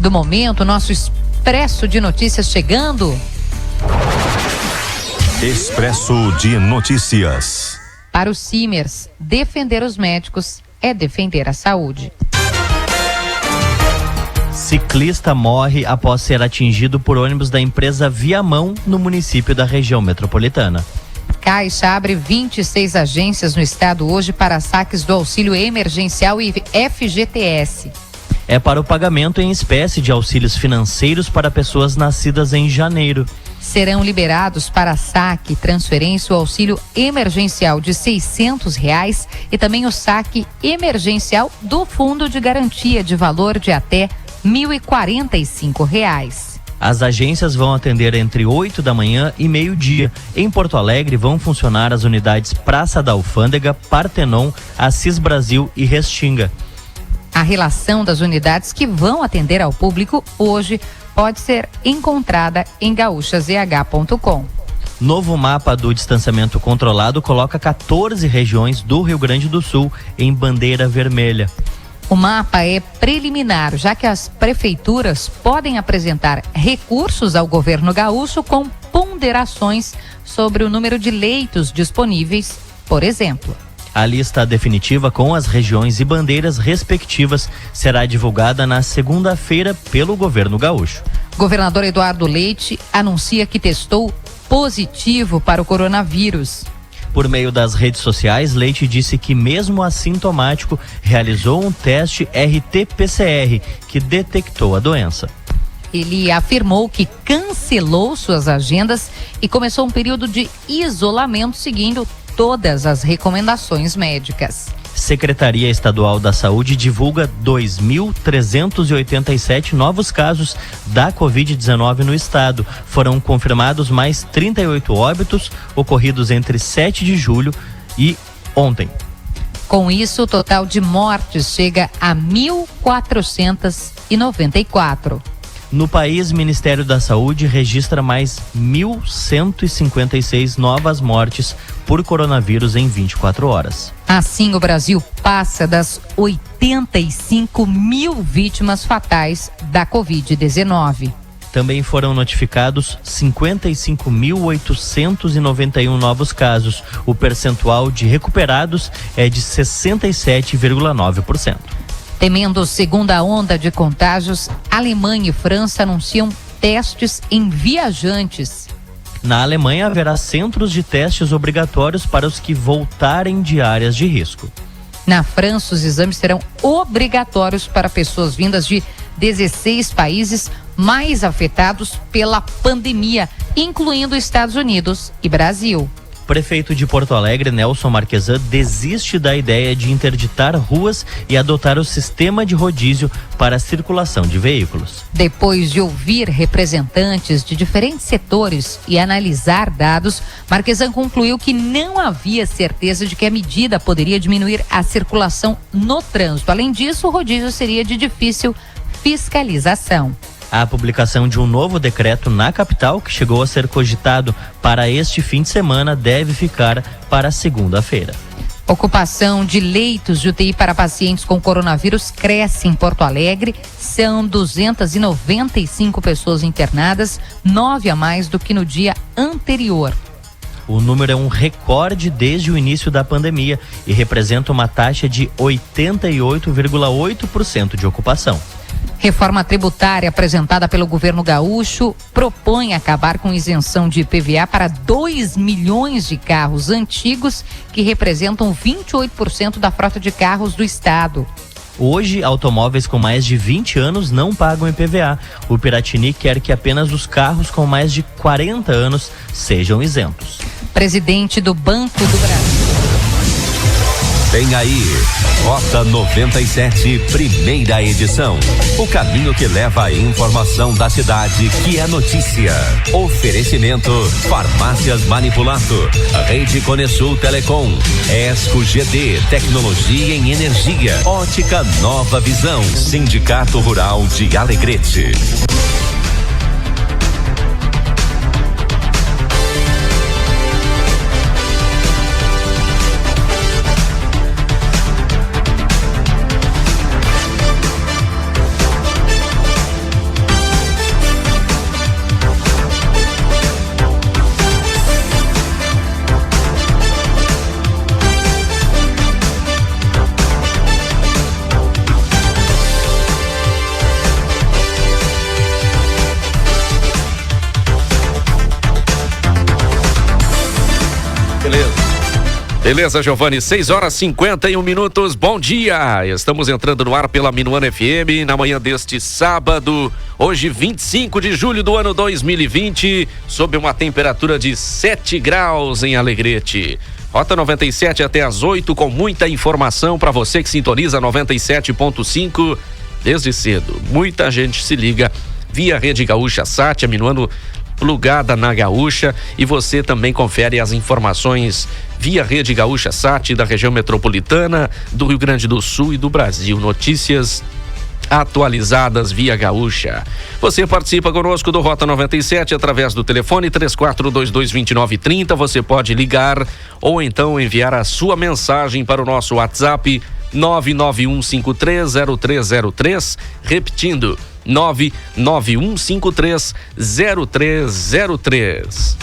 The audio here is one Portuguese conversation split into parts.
do momento, nosso Expresso de Notícias chegando. Expresso de Notícias. Para os Simers, defender os médicos é defender a saúde. Ciclista morre após ser atingido por ônibus da empresa Viamão no município da região metropolitana. Caixa abre 26 agências no estado hoje para saques do auxílio emergencial e FGTS. É para o pagamento em espécie de auxílios financeiros para pessoas nascidas em janeiro. Serão liberados para saque, transferência o auxílio emergencial de R$600 e também o saque emergencial do Fundo de Garantia de valor de até R$1.045. As agências vão atender entre 8 da manhã e meio-dia. Em Porto Alegre vão funcionar as unidades Praça da Alfândega, Partenon, Assis Brasil e Restinga. A relação das unidades que vão atender ao público hoje pode ser encontrada em gaúchazh.com. Novo mapa do distanciamento controlado coloca 14 regiões do Rio Grande do Sul em bandeira vermelha. O mapa é preliminar, já que as prefeituras podem apresentar recursos ao governo gaúcho com ponderações sobre o número de leitos disponíveis, por exemplo. A lista definitiva com as regiões e bandeiras respectivas será divulgada na segunda-feira pelo governo gaúcho. Governador Eduardo Leite anuncia que testou positivo para o coronavírus. Por meio das redes sociais, Leite disse que, mesmo assintomático, realizou um teste RT-PCR que detectou a doença. Ele afirmou que cancelou suas agendas e começou um período de isolamento seguindo todas as recomendações médicas. Secretaria Estadual da Saúde divulga 2.387 novos casos da Covid-19 no estado. Foram confirmados mais 38 óbitos ocorridos entre 7 de julho e ontem. Com isso, o total de mortes chega a 1.494. No país, o Ministério da Saúde registra mais 1.156 novas mortes por coronavírus em 24 horas. Assim, o Brasil passa das 85 mil vítimas fatais da Covid-19. Também foram notificados 55.891 novos casos. O percentual de recuperados é de 67,9%. Temendo segunda onda de contágios, Alemanha e França anunciam testes em viajantes. Na Alemanha haverá centros de testes obrigatórios para os que voltarem de áreas de risco. Na França, os exames serão obrigatórios para pessoas vindas de 16 países mais afetados pela pandemia, incluindo Estados Unidos e Brasil. Prefeito de Porto Alegre, Nelson Marquesan, desiste da ideia de interditar ruas e adotar o sistema de rodízio para a circulação de veículos. Depois de ouvir representantes de diferentes setores e analisar dados, Marquesan concluiu que não havia certeza de que a medida poderia diminuir a circulação no trânsito. Além disso, o rodízio seria de difícil fiscalização. A publicação de um novo decreto na capital, que chegou a ser cogitado para este fim de semana, deve ficar para segunda-feira. Ocupação de leitos de UTI para pacientes com coronavírus cresce em Porto Alegre. São 295 pessoas internadas, 9 a mais do que no dia anterior. O número é um recorde desde o início da pandemia e representa uma taxa de 88,8% de ocupação. Reforma tributária apresentada pelo governo gaúcho propõe acabar com isenção de IPVA para 2 milhões de carros antigos, que representam 28% da frota de carros do estado. Hoje, automóveis com mais de 20 anos não pagam IPVA. O Piratini quer que apenas os carros com mais de 40 anos sejam isentos. Presidente do Banco do Brasil. Vem aí, Rota 97, primeira edição. O caminho que leva a informação da cidade, que é notícia. Oferecimento, Farmácias Manipulato, Rede Conesul Telecom, Esco GD, Tecnologia em Energia, Ótica Nova Visão, Sindicato Rural de Alegrete. Beleza, Giovanni, 6h51. Bom dia! Estamos entrando no ar pela Minuano FM na manhã deste sábado, hoje 25 de julho do ano 2020, sob uma temperatura de 7 graus em Alegrete. Rota 97 até às 8 com muita informação para você que sintoniza 97.5 desde cedo. Muita gente se liga via Rede Gaúcha Sat, a Minuano plugada na Gaúcha, e você também confere as informações via Rede Gaúcha Sat da região metropolitana, do Rio Grande do Sul e do Brasil. Notícias atualizadas via Gaúcha. Você participa conosco do Rota 97 através do telefone 34222930. Você pode ligar ou então enviar a sua mensagem para o nosso WhatsApp 991530303, repetindo 991530303.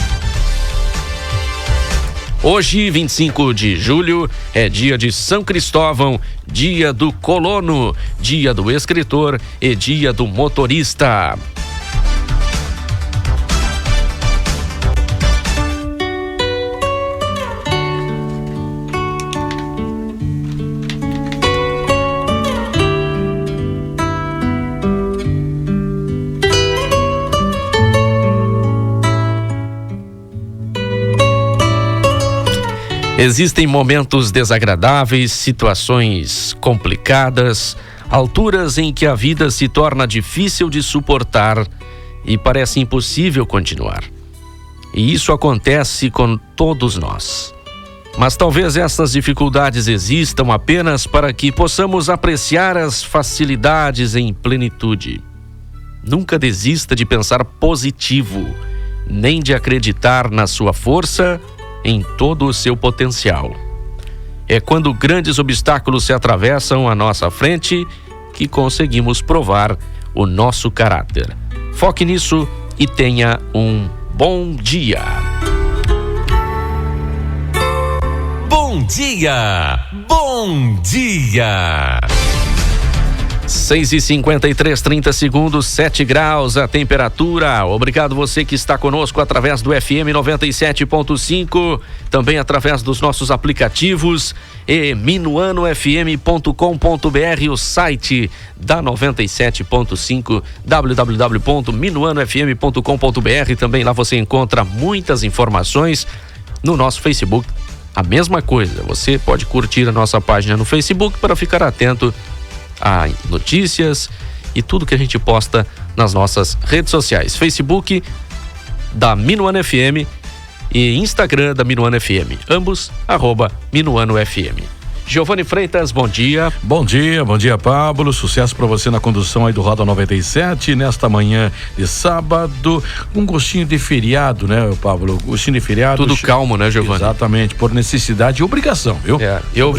Hoje, 25 de julho, é dia de São Cristóvão, dia do colono, dia do escritor e dia do motorista. Existem momentos desagradáveis, situações complicadas, alturas em que a vida se torna difícil de suportar e parece impossível continuar. E isso acontece com todos nós. Mas talvez essas dificuldades existam apenas para que possamos apreciar as facilidades em plenitude. Nunca desista de pensar positivo, nem de acreditar na sua força, em todo o seu potencial. É quando grandes obstáculos se atravessam à nossa frente que conseguimos provar o nosso caráter. Foque nisso e tenha um bom dia. Bom dia! Bom dia! 6h53, 30 segundos, 7 graus a temperatura. Obrigado você que está conosco através do FM 97.5, também através dos nossos aplicativos e minuanofm.com.br, o site da 97.5, www.minuanofm.com.br. Também lá você encontra muitas informações. No nosso Facebook, a mesma coisa. Você pode curtir a nossa página no Facebook para ficar atento a notícias e tudo que a gente posta nas nossas redes sociais. Facebook da Minuano FM e Instagram da Minuano FM, ambos @MinuanoFM. Giovanni Freitas, bom dia. Bom dia, Pablo. Sucesso para você na condução aí do Roda 97 nesta manhã de sábado. Um gostinho de feriado, né, Pablo? Gostinho de feriado. Tudo calmo, né, Giovanni? Exatamente, por necessidade e obrigação, viu? Eu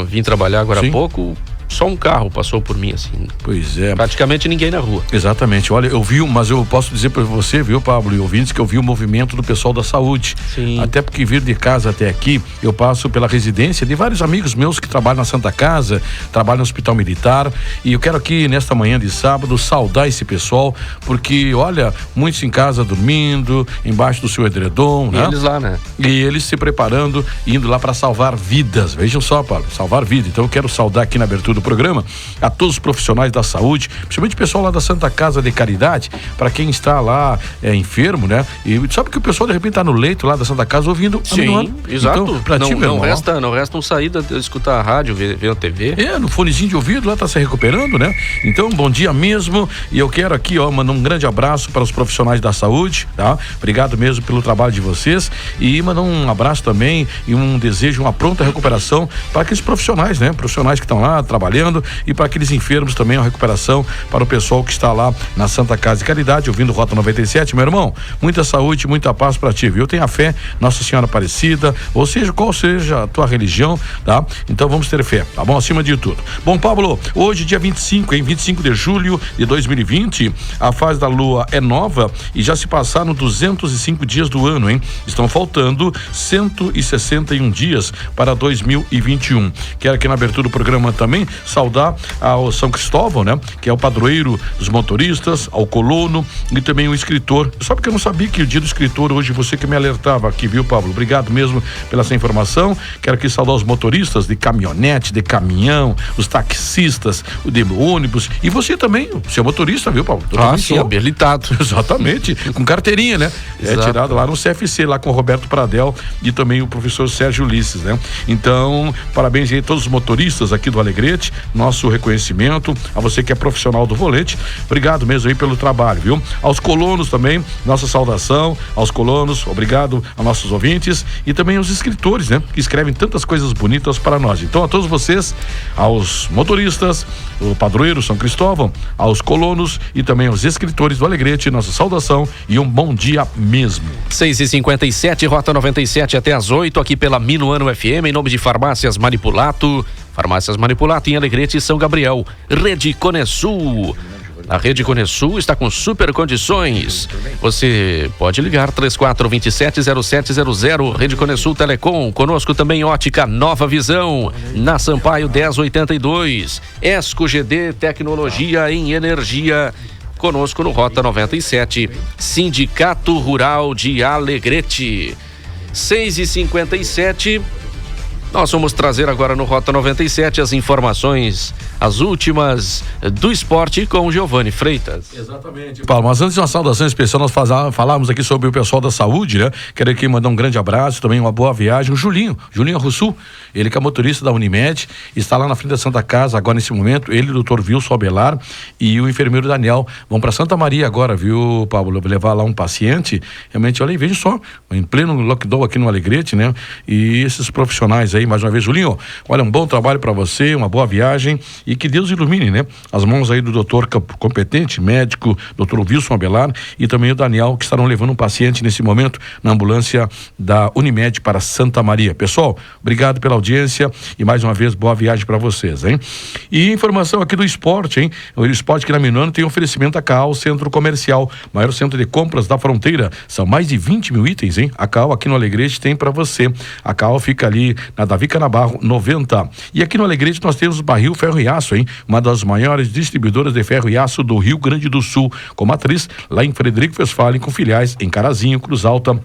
vim trabalhar agora há pouco. Só um carro passou por mim, assim. Pois é. Praticamente ninguém na rua. Exatamente. Olha, eu vi, mas eu posso dizer para você, viu, Pablo, e ouvintes, que eu vi o movimento do pessoal da saúde. Sim. Até porque vir de casa até aqui, eu passo pela residência de vários amigos meus que trabalham na Santa Casa, trabalham no Hospital Militar, e eu quero aqui, nesta manhã de sábado, saudar esse pessoal, porque, olha, muitos em casa dormindo, embaixo do seu edredom, né? Eles lá, né? E eles se preparando, indo lá para salvar vidas. Vejam só, Pablo, salvar vidas. Então eu quero saudar aqui na abertura do programa a todos os profissionais da saúde, principalmente o pessoal lá da Santa Casa de Caridade, para quem está lá enfermo, né? E sabe que o pessoal de repente está no leito lá da Santa Casa ouvindo. Sim, exato. Então, pra ti, não resta saída de escutar a rádio, ver a TV. No fonezinho de ouvido lá, tá se recuperando, né? Então, bom dia mesmo, e eu quero aqui, mandar um grande abraço para os profissionais da saúde, tá? Obrigado mesmo pelo trabalho de vocês, e mandar um abraço também e um desejo, uma pronta recuperação para aqueles profissionais, né? Profissionais que estão lá trabalhando, e para aqueles enfermos também, uma recuperação para o pessoal que está lá na Santa Casa de Caridade, ouvindo Rota 97, meu irmão. Muita saúde, muita paz para ti, viu? Tenha fé, Nossa Senhora Aparecida, ou seja, qual seja a tua religião, tá? Então vamos ter fé, tá bom? Acima de tudo. Bom, Pablo, hoje dia 25 de julho de 2020, a fase da lua é nova e já se passaram 205 dias do ano, hein? Estão faltando 161 dias para 2021. Quero aqui na abertura do programa também saudar ao São Cristóvão, né? Que é o padroeiro dos motoristas, ao colono e também o escritor. Só porque eu não sabia que o dia do escritor hoje, você que me alertava aqui, viu, Pablo? Obrigado mesmo pela essa informação. Quero aqui saudar os motoristas de caminhonete, de caminhão, os taxistas, o de ônibus e você também, você é motorista, viu, Paulo? Sim, habilitado. Exatamente, com carteirinha, né? É tirado lá no CFC, lá com o Roberto Pradel e também o professor Sérgio Ulisses, né? Então, parabéns aí a todos os motoristas aqui do Alegrete, nosso reconhecimento a você que é profissional do volante, obrigado mesmo aí pelo trabalho, viu? Aos colonos também, nossa saudação aos colonos, obrigado a nossos ouvintes e também aos escritores, né? Que escrevem tantas coisas bonitas para nós. Então, a todos vocês, aos motoristas, o padroeiro São Cristóvão, aos colonos e também aos escritores do Alegrete, nossa saudação e um bom dia mesmo. 6h57, Rota 97 até às 8, aqui pela Minuano FM, em nome de Farmácias Manipulato. Farmácias Manipulato em Alegrete e São Gabriel. Rede Conesul. A Rede Conesul está com super condições. Você pode ligar 3427-0700. Rede Conesul Telecom. Conosco também Ótica Nova Visão. Na Sampaio 1082. Esco GD Tecnologia em Energia. Conosco no Rota 97. Sindicato Rural de Alegrete. 6h57. Nós vamos trazer agora no Rota 97 as informações, as últimas do esporte com o Giovanni Freitas. Exatamente, Paulo, mas antes de uma saudação especial, nós falávamos aqui sobre o pessoal da saúde, né? Quero aqui mandar um grande abraço, também uma boa viagem, o Julinho Russu, ele que é motorista da Unimed, está lá na frente da Santa Casa agora nesse momento, ele, o doutor Wilson Abelar e o enfermeiro Daniel, vão para Santa Maria agora, viu, Pablo, levar lá um paciente, realmente, olha aí, veja só, em pleno lockdown aqui no Alegrete, né? E esses profissionais aí, mais uma vez, Julinho, olha, um bom trabalho para você, uma boa viagem e que Deus ilumine, né? As mãos aí do doutor competente, médico, doutor Wilson Abelar e também o Daniel, que estarão levando um paciente nesse momento na ambulância da Unimed para Santa Maria. Pessoal, obrigado pela audiência e mais uma vez, boa viagem para vocês, hein? E informação aqui do esporte, hein? O esporte aqui na Minuano tem oferecimento a CAL Centro Comercial, maior centro de compras da fronteira, são mais de 20 mil itens, hein? A CAL aqui no Alegrete tem para você. A CAL fica ali na Davi Canabarro 90. E aqui no Alegrete nós temos o Barril Ferro e Aço, hein? Uma das maiores distribuidoras de ferro e aço do Rio Grande do Sul, com matriz lá em Frederico Westphalen, com filiais em Carazinho, Cruz Alta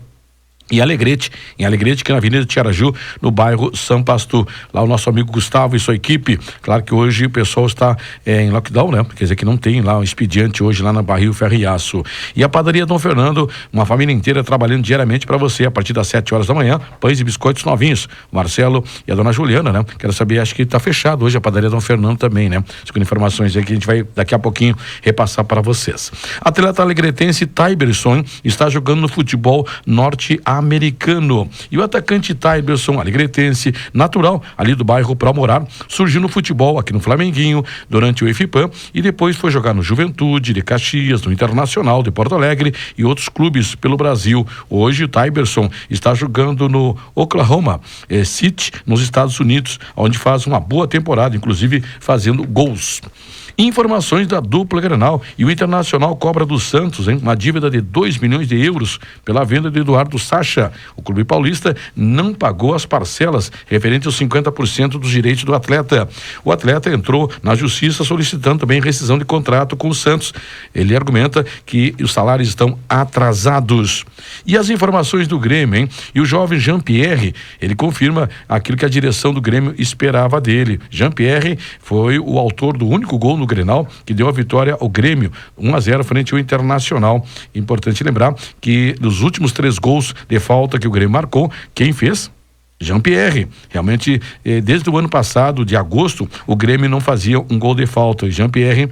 e Alegrete, que é na Avenida Tiaraju, no bairro São Pasto. Lá o nosso amigo Gustavo e sua equipe, claro que hoje o pessoal está em lockdown, né? Quer dizer que não tem lá um expediente hoje lá na Barril Ferro e Aço. E a padaria Dom Fernando, uma família inteira trabalhando diariamente para você, a partir das 7 horas da manhã, pães e biscoitos novinhos. O Marcelo e a dona Juliana, né? Quero saber, acho que está fechado hoje a padaria Dom Fernando também, né? Segundo informações aí que a gente vai daqui a pouquinho repassar para vocês. Atleta alegretense Taiberson está jogando no futebol norte-americano. E o atacante Taiberson, alegretense, natural ali do bairro Pró-Morar, surgiu no futebol aqui no Flamenguinho durante o EFIPAM e depois foi jogar no Juventude de Caxias, no Internacional de Porto Alegre e outros clubes pelo Brasil. Hoje o Taiberson está jogando no Oklahoma City, nos Estados Unidos, onde faz uma boa temporada, inclusive fazendo gols. Informações da dupla Grenal e o Internacional cobra do Santos, hein? Uma dívida de 2 milhões de euros pela venda de Eduardo Sacha. O clube paulista não pagou as parcelas referentes aos 50% dos direitos do atleta. O atleta entrou na justiça solicitando também rescisão de contrato com o Santos. Ele argumenta que os salários estão atrasados. E as informações do Grêmio, hein? E o jovem Jean-Pierre, ele confirma aquilo que a direção do Grêmio esperava dele. Jean-Pierre foi o autor do único gol no Grenal, que deu a vitória ao Grêmio, 1-0 frente ao Internacional. Importante lembrar que dos últimos 3 gols de falta que o Grêmio marcou, quem fez? Jean-Pierre. Realmente, desde o ano passado, de agosto, o Grêmio não fazia um gol de falta. Jean-Pierre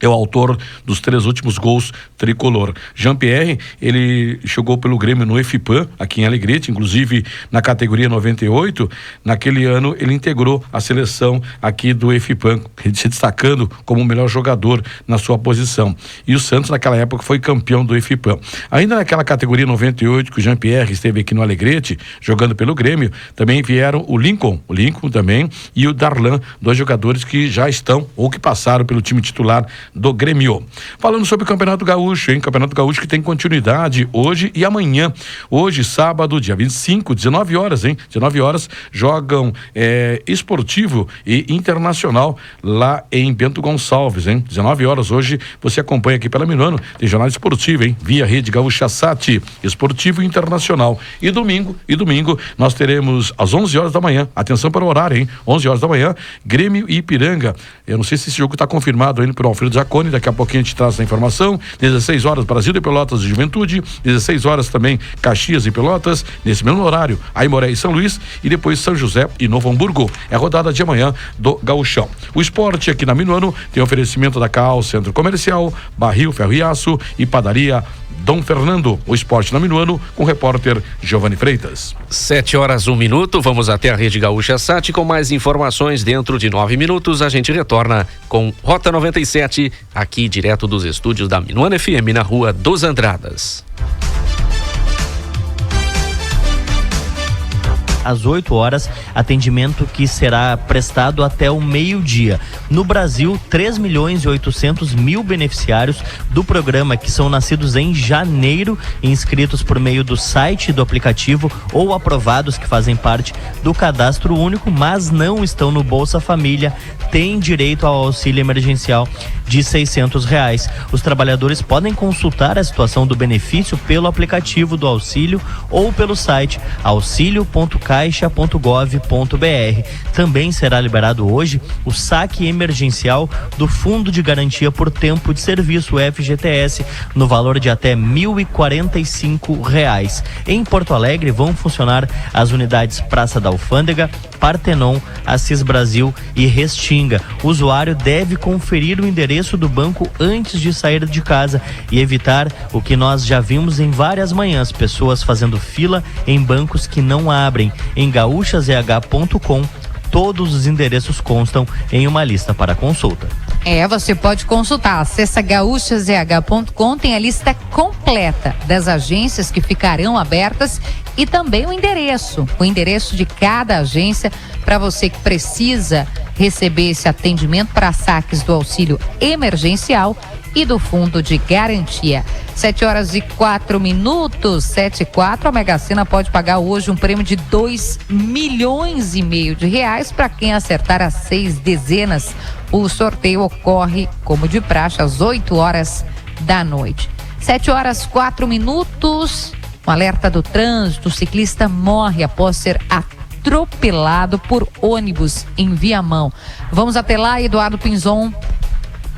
é o autor dos 3 últimos gols tricolor. Jean-Pierre, ele jogou pelo Grêmio no EFIPAM, aqui em Alegrete, inclusive na categoria 98. Naquele ano, ele integrou a seleção aqui do EFIPAM, se destacando como o melhor jogador na sua posição. E o Santos, naquela época, foi campeão do EFIPAM. Ainda naquela categoria 98, que o Jean-Pierre esteve aqui no Alegrete, jogando pelo Grêmio, também vieram o Lincoln também, e o Darlan, 2 jogadores que já estão, ou que passaram pelo time titular do Grêmio. Falando sobre o Campeonato Gaúcho, hein? Campeonato Gaúcho que tem continuidade hoje e amanhã. Hoje, sábado, dia 25, 19 horas, hein? 19 horas, jogam Esportivo e Internacional lá em Bento Gonçalves, hein? 19 horas hoje, você acompanha aqui pela Minuano, tem jornal esportivo, hein? Via Rede Gaúcha Sat, Esportivo e Internacional. E domingo, nós teremos às 11 horas da manhã, atenção para o horário, hein? 11 horas da manhã, Grêmio e Ipiranga. Eu não sei se esse jogo está confirmado ainda por Alfredo Zaconi, daqui a pouquinho a gente traz essa informação. 16 horas, Brasil de Pelotas e Juventude, 16 horas também, Caxias e Pelotas, nesse mesmo horário, Aimoré e São Luís, e depois São José e Novo Hamburgo. É a rodada de amanhã do Gauchão. O esporte aqui na Minuano tem oferecimento da Cal Centro Comercial, Barril Ferro e Aço e Padaria Dom Fernando. O esporte na Minuano com o repórter Giovanni Freitas. 7 horas, 1 minuto, vamos até a Rede Gaúcha Sat com mais informações dentro de 9 minutos. A gente retorna com Rota 97, aqui direto dos estúdios da Minuano FM na Rua dos Andradas. Às 8 horas, atendimento que será prestado até o meio-dia. No Brasil, 3.800.000 beneficiários do programa que são nascidos em janeiro, inscritos por meio do site do aplicativo ou aprovados que fazem parte do cadastro único, mas não estão no Bolsa Família, têm direito ao auxílio emergencial de R$600. Os trabalhadores podem consultar a situação do benefício pelo aplicativo do auxílio ou pelo site auxilio.caixa.gov.br. Também será liberado hoje o saque emergencial do Fundo de Garantia por Tempo de Serviço, FGTS, no valor de até R$1.045. Em Porto Alegre vão funcionar as unidades Praça da Alfândega, Partenon, Assis Brasil e Restinga. O usuário deve conferir o endereço do banco antes de sair de casa e evitar o que nós já vimos em várias manhãs, pessoas fazendo fila em bancos que não abrem. Em gaúchazh.com, todos os endereços constam em uma lista para consulta. Você pode consultar. Acesse gaúchazh.com, tem a lista completa das agências que ficarão abertas e também o endereço de cada agência para você que precisa receber esse atendimento para saques do auxílio emergencial e do fundo de garantia. 7 horas e 4 minutos, 7h04, a Mega Sena pode pagar hoje um prêmio de R$2,5 milhões de reais para quem acertar as 6 dezenas. O sorteio ocorre, como de praxe, às 8 horas da noite. 7 horas 4 minutos, um alerta do trânsito, o ciclista morre após ser atropelado por ônibus em Viamão. Vamos até lá, Eduardo Pinzon.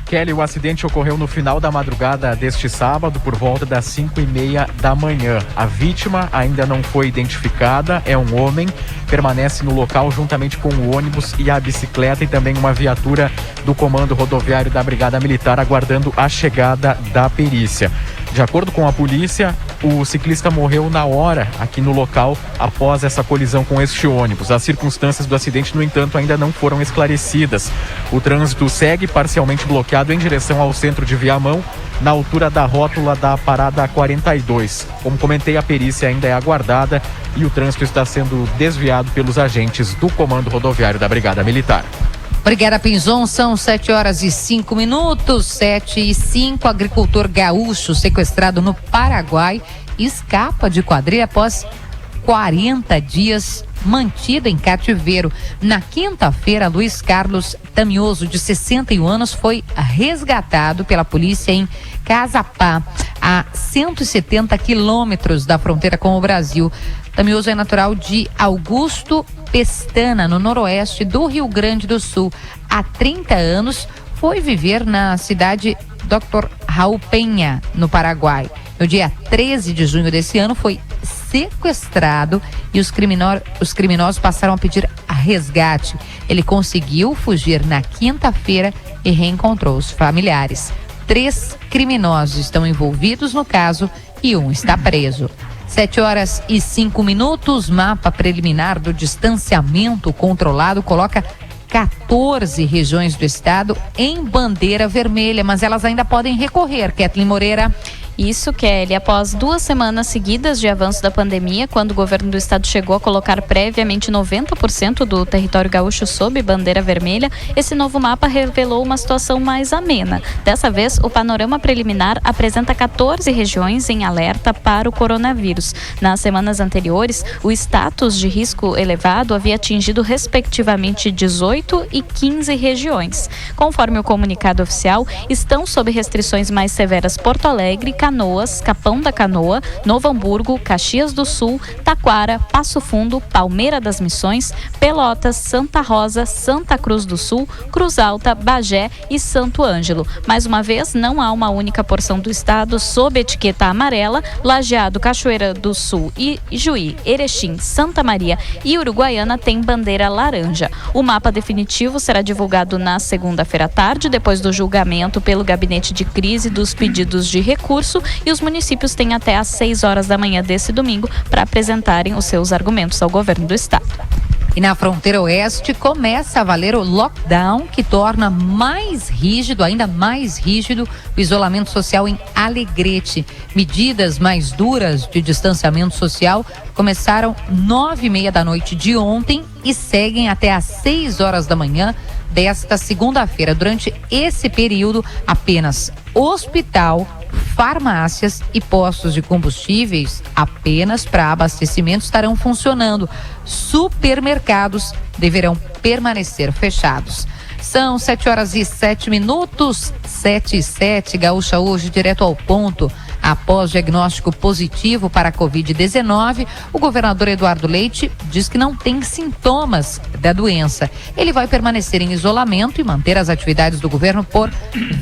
Kelly, o acidente ocorreu no final da madrugada deste sábado, por volta das 5h30 da manhã. A vítima ainda não foi identificada, é um homem, permanece no local juntamente com o ônibus e a bicicleta e também uma viatura do Comando Rodoviário da Brigada Militar aguardando a chegada da perícia. De acordo com a polícia, o ciclista morreu na hora aqui no local após essa colisão com este ônibus. As circunstâncias do acidente, no entanto, ainda não foram esclarecidas. O trânsito segue parcialmente bloqueado em direção ao centro de Viamão, na altura da rótula da parada 42. Como comentei, a perícia ainda é aguardada e o trânsito está sendo desviado pelos agentes do Comando Rodoviário da Brigada Militar. Obrigada, Pinzon. São 7 horas e 5 minutos, 7h05. Agricultor gaúcho sequestrado no Paraguai escapa de quadrilha após 40 dias mantido em cativeiro. Na quinta-feira, Luiz Carlos Tamioso, de 61 anos, foi resgatado pela polícia em Casapá, a 170 quilômetros da fronteira com o Brasil. Tamioso é natural de Augusto Pestana, no noroeste do Rio Grande do Sul. Há 30 anos, foi viver na cidade Dr. Raul Penha, no Paraguai. No dia 13 de junho desse ano, foi sequestrado e os criminosos passaram a pedir resgate. Ele conseguiu fugir na quinta-feira e reencontrou os familiares. 3 criminosos estão envolvidos no caso e um está preso. 7 horas e 5 minutos, mapa preliminar do distanciamento controlado coloca 14 regiões do estado em bandeira vermelha, mas elas ainda podem recorrer, Kathleen Moreira. Isso, Kelly, após 2 semanas seguidas de avanço da pandemia, quando o governo do estado chegou a colocar previamente 90% do território gaúcho sob bandeira vermelha, esse novo mapa revelou uma situação mais amena. Dessa vez, o panorama preliminar apresenta 14 regiões em alerta para o coronavírus. Nas semanas anteriores, o status de risco elevado havia atingido respectivamente 18 e 15 regiões. Conforme o comunicado oficial, estão sob restrições mais severas Porto Alegre, Canoas, Capão da Canoa, Novo Hamburgo, Caxias do Sul, Taquara, Passo Fundo, Palmeira das Missões, Pelotas, Santa Rosa, Santa Cruz do Sul, Cruz Alta, Bagé e Santo Ângelo. Mais uma vez, não há uma única porção do estado sob etiqueta amarela. Lajeado, Cachoeira do Sul, Ijuí, Erechim, Santa Maria e Uruguaiana tem bandeira laranja. O mapa definitivo será divulgado na segunda-feira à tarde, depois do julgamento pelo Gabinete de Crise dos pedidos de recurso, e os municípios têm até às 6 horas da manhã desse domingo para apresentarem os seus argumentos ao governo do estado. E na fronteira oeste começa a valer o lockdown, que torna mais rígido, ainda mais rígido, o isolamento social em Alegrete. Medidas mais duras de distanciamento social começaram 9h30 da noite de ontem e seguem até às 6 horas da manhã desta segunda-feira. Durante esse período, apenas hospital, farmácias e postos de combustíveis apenas para abastecimento estarão funcionando. Supermercados deverão permanecer fechados. São 7h07, 7h07, Gaúcha hoje, direto ao ponto. Após diagnóstico positivo para a Covid-19, o governador Eduardo Leite diz que não tem sintomas da doença. Ele vai permanecer em isolamento e manter as atividades do governo por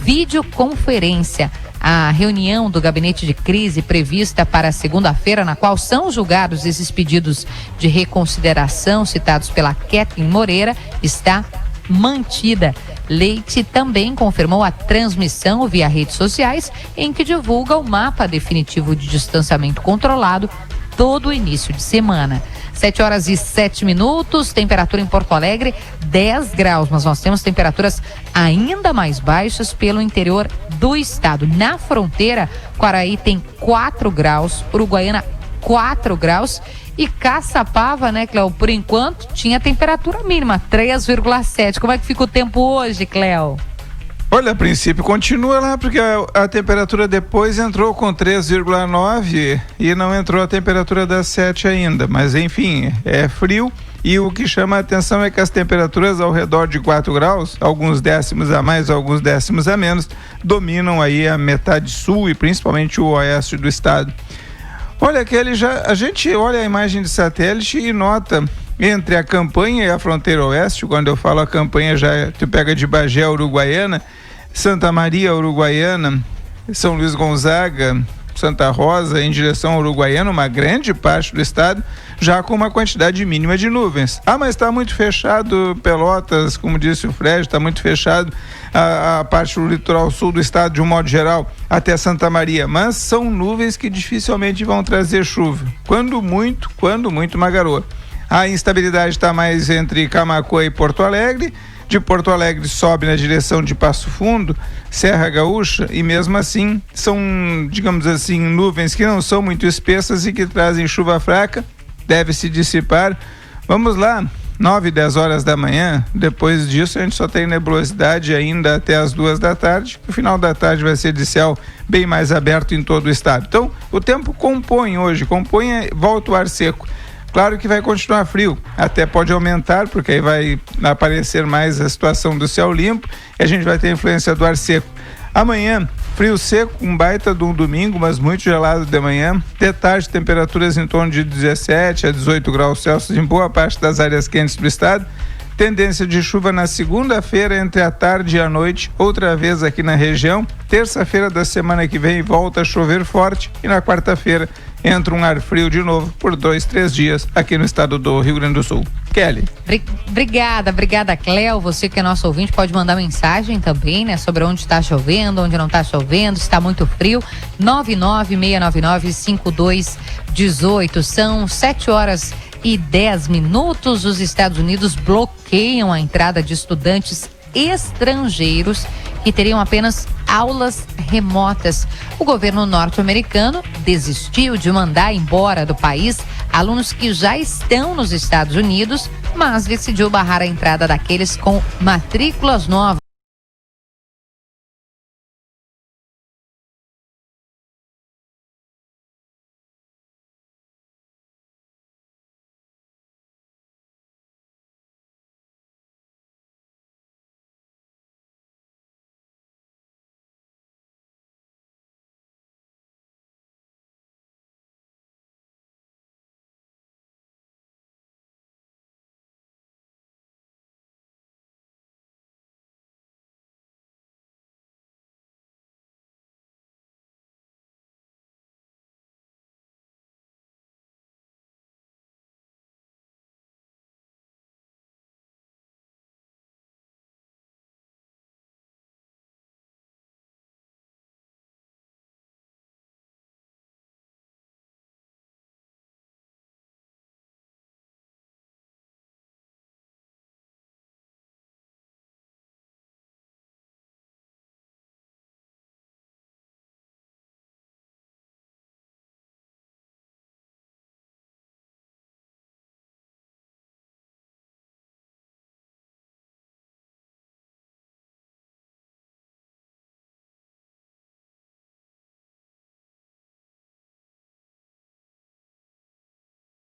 videoconferência. A reunião do gabinete de crise prevista para segunda-feira, na qual são julgados esses pedidos de reconsideração citados pela Kathleen Moreira, está mantida. Leite também confirmou a transmissão via redes sociais, em que divulga o mapa definitivo de distanciamento controlado todo o início de semana. 7h07, temperatura em Porto Alegre 10 graus, mas nós temos temperaturas ainda mais baixas pelo interior do estado. Na fronteira, Quaraí tem 4 graus, Uruguaiana 4 graus e Caçapava, né, Cléo, por enquanto tinha temperatura mínima 3,7. Como é que fica o tempo hoje, Cléo? Olha, a princípio continua lá, porque a temperatura depois entrou com 3,9 e não entrou a temperatura das 7 ainda, mas enfim, é frio. E o que chama a atenção é que as temperaturas ao redor de 4 graus, alguns décimos a mais, alguns décimos a menos, dominam aí a metade sul e principalmente o oeste do estado. Olha, Kelly, a gente olha a imagem de satélite e nota entre a campanha e a fronteira oeste. Quando eu falo a campanha, já tu pega de Bagé, Uruguaiana, Santa Maria, Uruguaiana, São Luís Gonzaga, Santa Rosa, em direção ao Uruguaiana, uma grande parte do estado, já com uma quantidade mínima de nuvens. Ah, mas está muito fechado Pelotas, como disse o Fred, está muito fechado a parte do litoral sul do estado, de um modo geral, até Santa Maria, mas são nuvens que dificilmente vão trazer chuva. Quando muito, uma garoa. A instabilidade está mais entre Camaquã e Porto Alegre. De Porto Alegre sobe na direção de Passo Fundo, Serra Gaúcha, e mesmo assim são, digamos assim, nuvens que não são muito espessas e que trazem chuva fraca, deve se dissipar. Vamos lá, 9, 10 horas da manhã. Depois disso a gente só tem nebulosidade ainda até as 2 da tarde. O final da tarde vai ser de céu bem mais aberto em todo o estado. Então o tempo compõe hoje, volta o ar seco. Claro que vai continuar frio, até pode aumentar, porque aí vai aparecer mais a situação do céu limpo e a gente vai ter influência do ar seco. Amanhã, frio seco, um baita de um domingo, mas muito gelado de manhã. De tarde, temperaturas em torno de 17 a 18 graus Celsius em boa parte das áreas quentes do estado. Tendência de chuva na segunda-feira, entre a tarde e a noite, outra vez aqui na região. Terça-feira da semana que vem volta a chover forte e na quarta-feira entra um ar frio de novo por 2, 3 dias aqui no estado do Rio Grande do Sul. Kelly. Obrigada, Cléo. Você que é nosso ouvinte pode mandar mensagem também, né, sobre onde está chovendo, onde não está chovendo, está muito frio. 996995218. São 7h10. Os Estados Unidos bloqueiam a entrada de estudantes estrangeiros que teriam apenas aulas remotas. O governo norte-americano desistiu de mandar embora do país alunos que já estão nos Estados Unidos, mas decidiu barrar a entrada daqueles com matrículas novas.